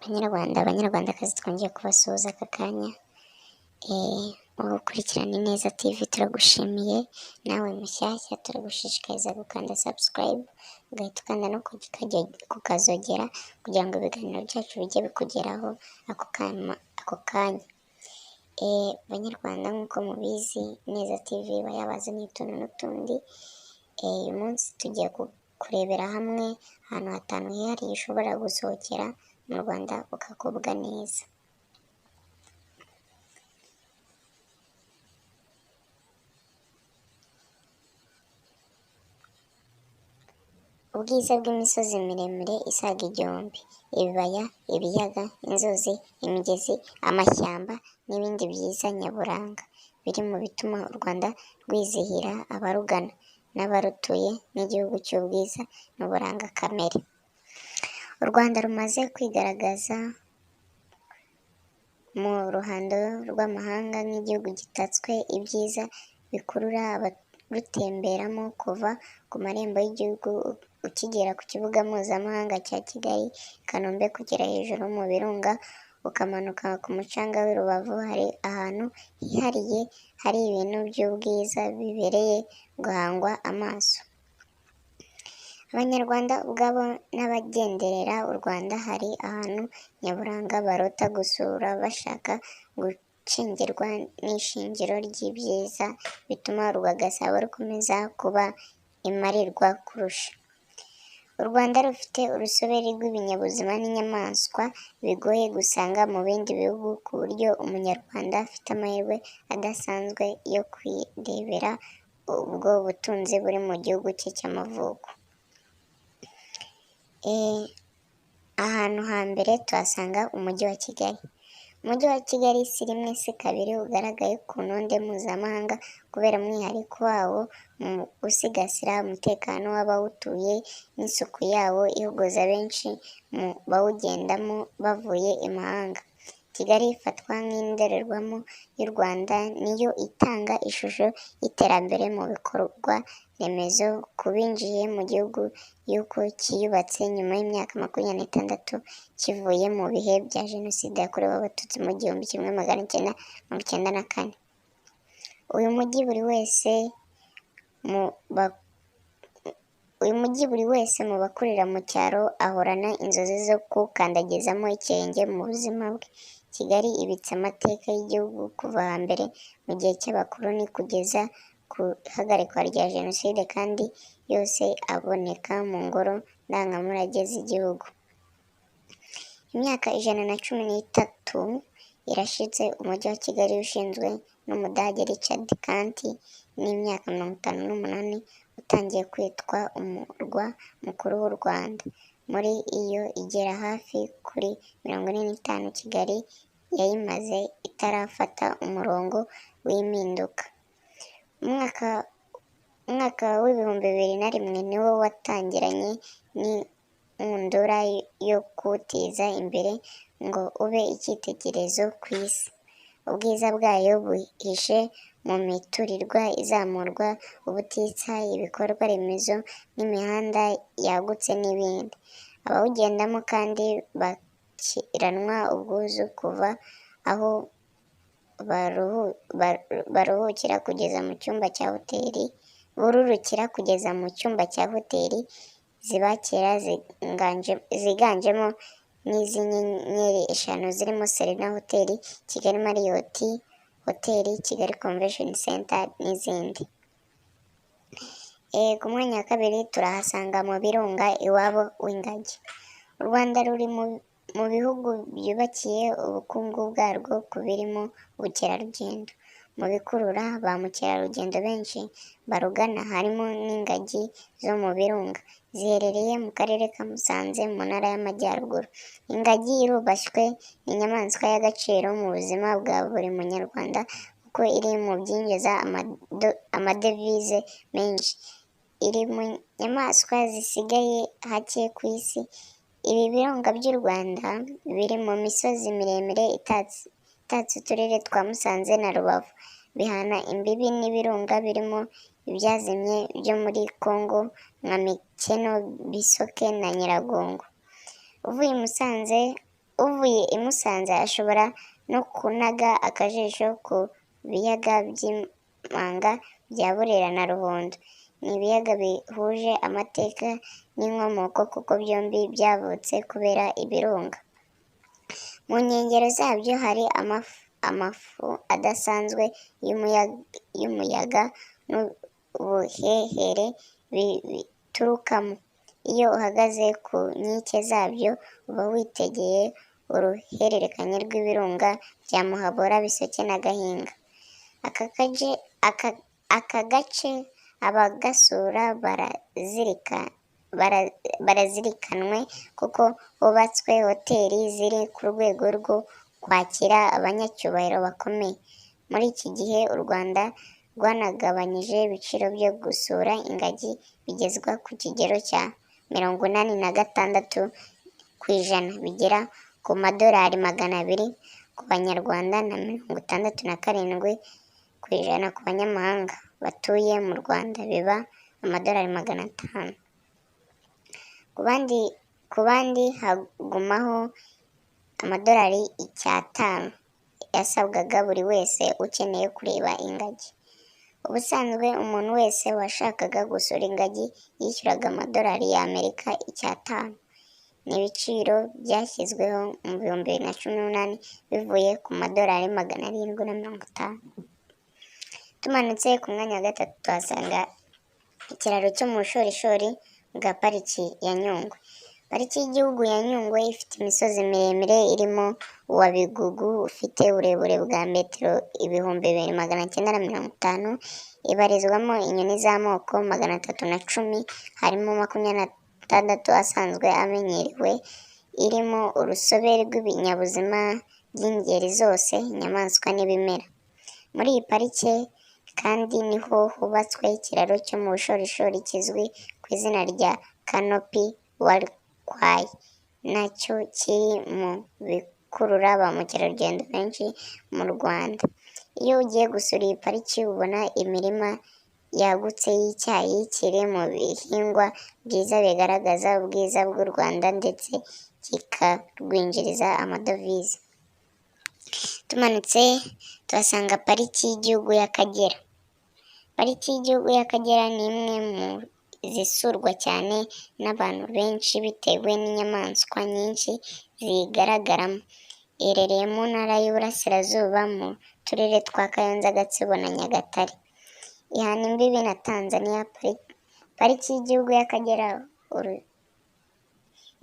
Banyarwandakazi, twongeye kubasuhuza aka kanya. Wowe ukurikirana Ineza TV turagushimiye, nawe mushyashya turagushishikariza gukanda subscribe, ugahita ukanda no kukazogera kugira ngo ibiganiro byacu bijye bikugeraho ako kanya. Banyarwanda, nk'uko mubizi, Ineza TV iba yabazaniye utuntu n'utundi. Uyu munsi tugiye kurebera hamwe ahantu hatanu hihariye ushobora gusohokera mu Rwanda ukagubwa neza. Ubwiza bw'imisozi miremire isaga igihumbi, ibibaya, ibiyaga, inzuzi, imigezi, amashyamba n'ibindi byiza nyaburanga biri mu bituma u Rwanda rwizihira abarugana n'abarutuye n'igihugu cy'ubwiza n'uburanga kamere. U Rwanda rumaze kwigaragaza mu ruhando rw'amahanga nk'igihugu gitatswe ibyiza bikurura abarutemberamo, kuva ku marembo y'igihugu ukigera ku kibuga mpuzamahanga cya Kigali Kanombe kugera hejuru mu birunga ukamanuka ku mucanga w'i Rubavu. Hari ahantu hihariye hari ibintu by'ubwiza bibereye guhangwa amaso. Abanyarwanda ubwabo n'abagenderera u Rwanda hari ahantu nyaburanga barota gusura bashaka gucengerwa n'ishingiro ry'ibyiza bituma Rwagasabo rukomeza kuba imparirwa kurusha. U Rwanda rufite urusobe rw'ibinyabuzima n'inyamaswa bigoye gusanga mu bindi bihugu, ku buryo umunyarwanda afite amahirwe adasanzwe yo kwirebera ubwo butunzi buri mu gihugu cye cy'amavuko. Ahantu hambere tuhasanga umujyi wa Kigali. Umujyi wa Kigali si rimwe si kabiri ugaragaye ku ntonde mpuzamahanga kubera umwihariko wawo mu gusigasira umutekano w'abawutuye n'isuku yawo ihogoza benshi mu bawugendamo bavuye imahanga. Kigali ifatwa nk'indorerwamo y'u Rwanda, niyo itanga ishusho y'iterambere mu bikorwa remezo ku binjiye mu gihugu y'uko cyiyubatse nyuma y'imyaka 26 kivuye mu bihe bya Jenoside yakorewe Abatutsi mu 1994. Uyu mujyi buri wese mu bakurira mu cyaro ahorana inzozi zo kuwukandagizamo ikirenge mu buzima bwe. Kigali ibitse amateka y'igihugu kuva hambere mu gihe cy'abakoloni kugeza ku ihagarikwa rya Jenoside, kandi yose aboneka mu ngoro ndangamurage z'igihugu. Imyaka 113 irashize umujyi wa Kigali ushinzwe n'Umudage Richard Kandt, n'imyaka 58 utangiye kwitwa umurwa mukuru w'u Rwanda. Muri iyo igera hafi kuri 45 Kigali yayimaze itarafata umurongo w'impinduka. Umwaka w'2001 niwo watangiranye n'inkundura yo kuwuteza imbere ngo ube icyitegererezo ku isi. Ubwiza bwayo buhishe mu miturirwa izamurwa ubutitsa, ibikorwa remezo n'imihanda yagutse n'ibindi. Abawugendamo kandi bakiranwa ubwuzu kuva aho bururukira kugeza mu cyumba cya hoteli zibakira ziganjemo n'iz'inyenyeri 5 zirimo Serena Hotel, Kigali Marriott Hotel, Kigali Convention Center n'izindi. Ku mwanya wa kabiri turahasanga mu birunga iwabo w'ingagi. U Rwanda ruri mu bihugu byubakiye ubukungu bwarwo ku birimo ubukerarugendo. Mu bikurura ba mukerarugendo benshi barugana harimo n'ingagi zo mu birunga. Ziherereye mu karere ka Musanze mu ntara y'Amajyaruguru. Ingagi irubashywe, ni inyamaswa y'agaciro mu buzima bwa buri munyarwanda kuko iri mu byinjiza amadevize menshi. Iri mu nyamaswa zisigaye hake ku isi. Ibi birunga by'u Rwanda biri mu misozi miremire itatse uturere twa Musanze na Rubavu. Bihana imbibi n'ibirunga birimo ibyazimye byo muri Congo nka Mikeno, Bisoke na Nyiragongo. Uvuye i Musanze uvuye i Musanze ashobora no kunaga akajisho ku biyaga by'Impanga bya Burera na Ruhondo. Ni ibiyaga bihuje amateka n'inkomoko kuko byombi byavutse kubera ibirunga. Mu nkengero zabyo hari amafu adasanzwe y'umuyaga n'ubuhehere biturukamo. Iyo uhagaze ku nkike zabyo uba witegeye uruhererekane rw'ibirunga bya Muhabura, Bisoke na Gahinga. Aka gace abagasura barazirikanwe kuko hubatswe hoteli ziri ku rwego rwo kwakira abanyacyubahiro bakomeye. Muri iki gihe u Rwanda rwanagabanyije ibiciro byo gusura ingagi bigezwa ku kigero cya 86% bigera ku madolari 200 ku banyarwanda na 67% ku banyamahanga batuye mu Rwanda, biba amadolari 500. Ku bandi hagumaho amadolari 500 yasabwaga buri wese ukeneye kureba ingagi. Ubusanzwe umuntu wese washakaga gusura ingagi yishyuraga amadolari y'Amerika 500. Ni ibiciro byashyizweho mu 2018 bivuye ku madolari 750. Tumanutse ku mwanya wa gatatu tuhasanga ikiraro cyo mu bushorishori bwa pariki ya Nyungwe. Pariki y'igihugu ya Nyungwe ifite imisozi miremire irimo uwa Bigugu ufite uburebure bwa metero 2950, ibarizwamo inyoni z'amoko 310, harimo 26 asanzwe amenyerewe, irimo urusobe rw'ibinyabuzima by'ingeri zose, inyamaswa n'ibimera. Muri iyi parike kandi niho hubatswe ikiraro cyo mu bushorishori kizwi ku izina rya Canopy Walkway, nacyo kiri mu bikurura ba mukerarugendo benshi mu Rwanda. Iyo ugiye gusura iyi pariki ubona imirima yagutse y'icyayi kiri mu bihingwa byiza bigaragaza ubwiza bw'u Rwanda ndetse kikarwinjiriza amadovize. Tumanutse tuhasanga pariki y'igihugu y'Akagera. Pariki y'igihugu y'Akagera ni imwe mu zisurwa cyane n'abantu benshi bitewe n'inyamaswa nyinshi zigaragaramo. Iherereye mu ntara y'Iburasirazuba mu turere twa Kayonza, Gatsibo na Nyagatare. Ihana imbibi na Tanzania. Pariki y'igihugu y'Akagera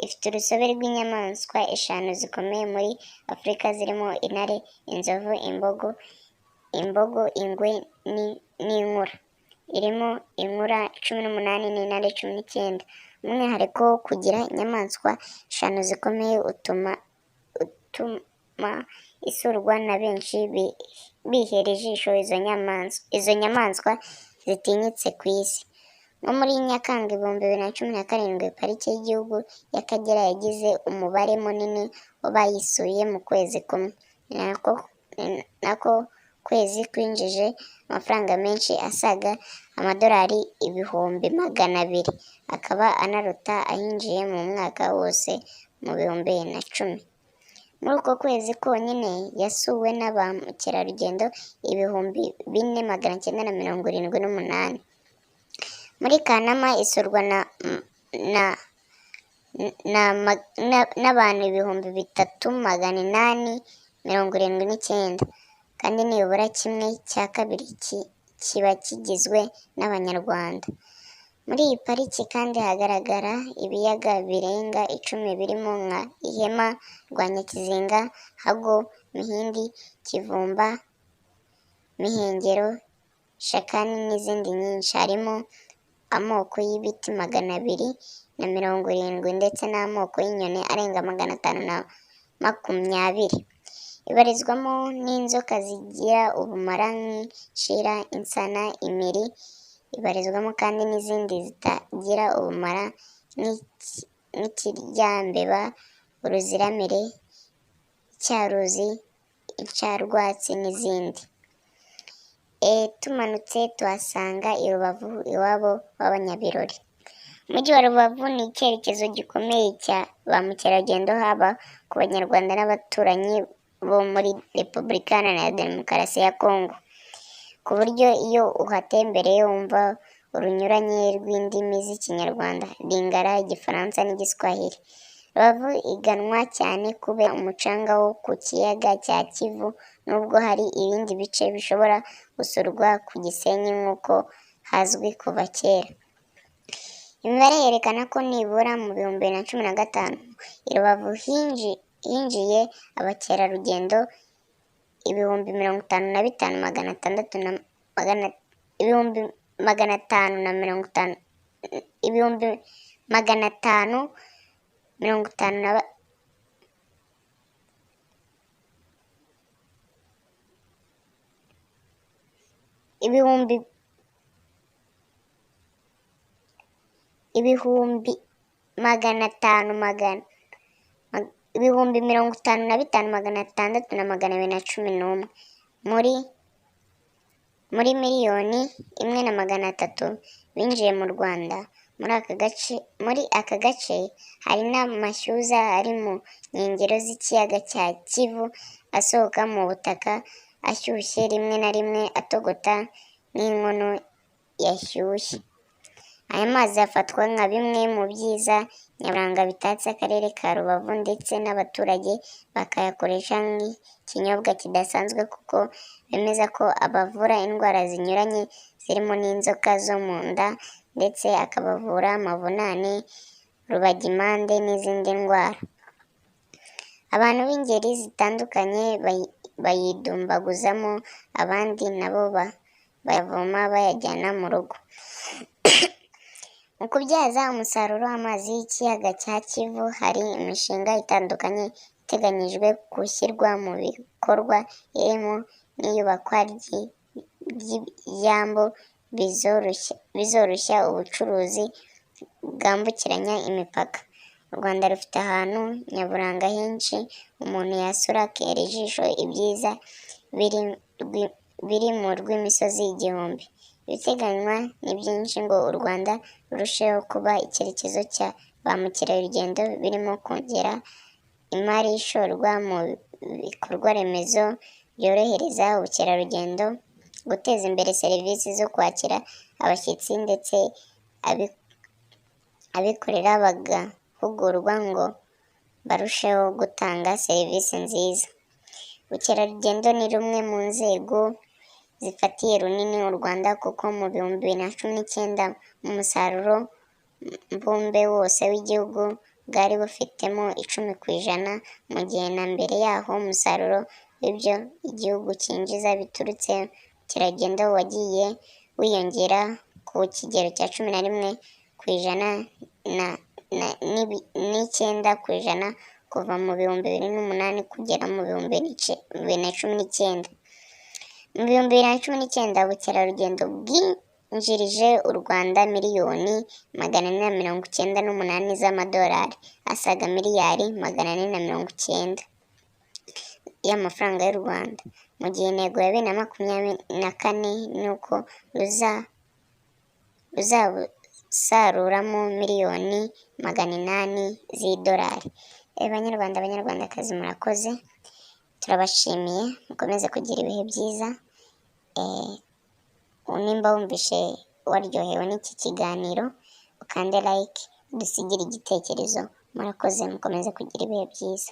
ifite urusobe rw'inyamaswa 5 zikomeye muri Afurika zirimo intare, inzovu, imbogo, ingwe n'inkura. Irimo inkura 18 n'intare 19. Umwihariko wo kugira inyamaswa 5 zikomeye utuma isurwa na benshi bihera ijisho izo nyamaswa zitinyitse ku isi. Nko muri Nyakanga 2017, pariki y'igihugu y'Akagera yagize umubare munini w'abayisuye mu kwezi kumwe. Nako kwezi kwinjije amafaranga menshi asaga amadolari 200,000, akaba anaruta ayinjiye mu mwaka wose mu 2010. Muri uko kwezi konyine yasuwe na ba mukerarugendo 4,978. Muri Kanama isurwa n'abantu 3,879, kandi nibura 1/2 kiba kigizwe n'Abanyarwanda. Muri iyi pariki kandi hagaragara ibiyaga birenga 10 birimo nka Ihema, Rwanyakizinga, Hago, Mihindi, Kivumba, Mihengero, Shakani n'izindi nyinshi. Harimo amoko y'ibiti 270 ndetse n'amoko y'inyoni arenga 520. Ibarizwamo n'inzoka zigira ubumara nk'inshira, insana, imiri. Ibarizwamo kandi n'izindi zitagira ubumara nk'ikiryambeba, uruziramire, icyaruzi, incarwatsi n'izindi. Tumanutse tuhasanga i Rubavu iwabo w'abanyabirori. Umujyi wa Rubavu ni icyerekezo gikomeye cya ba mukerarugendo, haba ku Banyarwanda n'abaturanyi bo muri Repubulika Iharanira Demokarasi ya Kongo, ku buryo iyo uhatembereye wumva urunyuranye rw'indimi z'Ikinyarwanda, Lingala, Igifaransa n'Igiswahili. Rubavu iganwa cyane kubera umucanga wo ku kiyaga cya Kivu, nubwo hari ibindi bice bishobora gusurwa ku Gisenyi nk'uko hazwi kuva kera. Imibare yerekana ko nibura mu 2015 i Rubavu hinjiye abakerarugendo 55,611 muri 1,300,000 binjiye mu Rwanda. Muri aka gace hari n'amashyuza ari mu nkengero z'ikiyaga cya Kivu asohoka mu butaka ashyushye, rimwe na rimwe atogota nk'inkono yashyushye. Aya mazi afatwa nka bimwe mu byiza nyaburanga bitatse akarere ka Rubavu, ndetse n'abaturage bakayakoresha nk'ikinyobwa kidasanzwe kuko bemeza ko abavura indwara zinyuranye zirimo n'inzoka zo mu nda, ndetse akabavura amavunane, rubagimpande n'izindi ndwara. Abantu b'ingeri zitandukanye bayidumbaguzamo, abandi nabo bayavoma bayajyana mu rugo. Mu kubyaza umusaruro amazi y'ikiyaga cya Kivu, hari imishinga itandukanye iteganyijwe gushyirwa mu bikorwa, irimo n'iyubakwa ry'ibyambu bizoroshya ubucuruzi bwambukiranya imipaka. U Rwanda rufite ahantu nyaburanga henshi umuntu yasura akihera ijisho ibyiza biri mu rw'imisozi igihumbi. Ibiteganywa ni byinshi ngo u Rwanda rurusheho kuba icyerekezo cya ba mukerarugendo, birimo kongera imari ishorwa mu bikorwa remezo byorohereza ubukerarugendo, guteza imbere serivisi zo kwakira abashyitsi, ndetse abikorera bagahugurwa ngo barusheho gutanga serivisi nziza. Ubukerarugendo ni rumwe mu nzego zifatiye runini u Rwanda, kuko mu 2019 mu musaruro mbumbe wose w'igihugu bwari bufitemo 10%, mu gihe na mbere yaho umusaruro w'ibyo igihugu cyinjiza biturutse mu bukerarugendo wagiye wiyongera ku kigero cya 11% kuva mu 2008 kugera mu 2019. Mu 2019 ubukerarugendo bwinjirije u Rwanda miliyoni 498 z'amadolari, asaga miliyari 490 y'amafaranga y'u Rwanda, mu gihe intego ya 2024 ni uko ruzabusaruramo miliyoni 800 z'idolari. Banyarwandakazi, murakoze, turabashimiye, mukomeze kugira ibihe byiza. Nimba wumvishe waryohewe n'iki kiganiro, ukande like, dusigire igitekerezo. Murakoze, mukomeze kugira ibihe byiza.